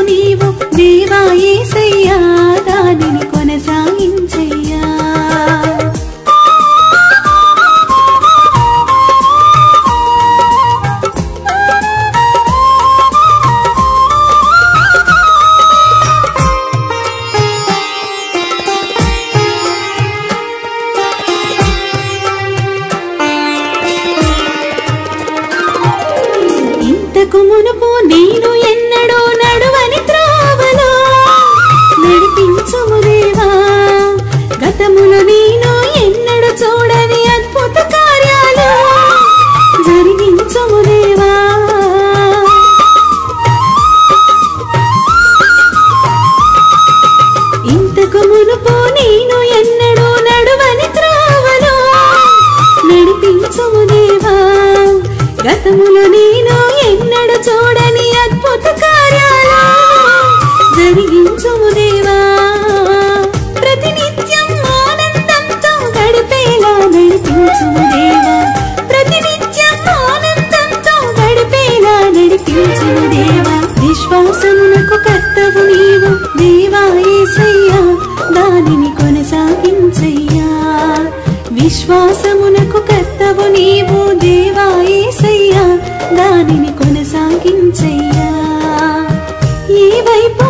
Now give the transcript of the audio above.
నీవు దేవా యేసయ్యా దానిని కొనసాగించయ్యా మునుపు నేను ఎన్నడూ నడువని త్రోవలో నడిపించుము దేవా గతములో నేను ఎన్నడూ చూడని అద్భుత కార్యాలు జరిగించుము దేవా ఇంతకు మునుపు నేను ఎన్నడూ నడువని త్రోవలో నడిపించుము దేవా గతములో నేను ఎన్నడూ చూడని అద్భుత కార్యాలు జరిగించుము దేవా ప్రతినిత్యం ఆనందంతో గడిపేలా నడిపించుము దేవా ప్రతినిత్యం ఆనందంతో గడిపేలా నడిపించుము దేవా విశ్వాసమునకు కర్తవు నీవు దేవా యేసయ్యా దానిని కొనసాగించయ్యా విశ్వాసమునకు కర్తవు నీవు దేవా యేసయ్యా దానిని కొనసాగించయ్యా ఈ వైపు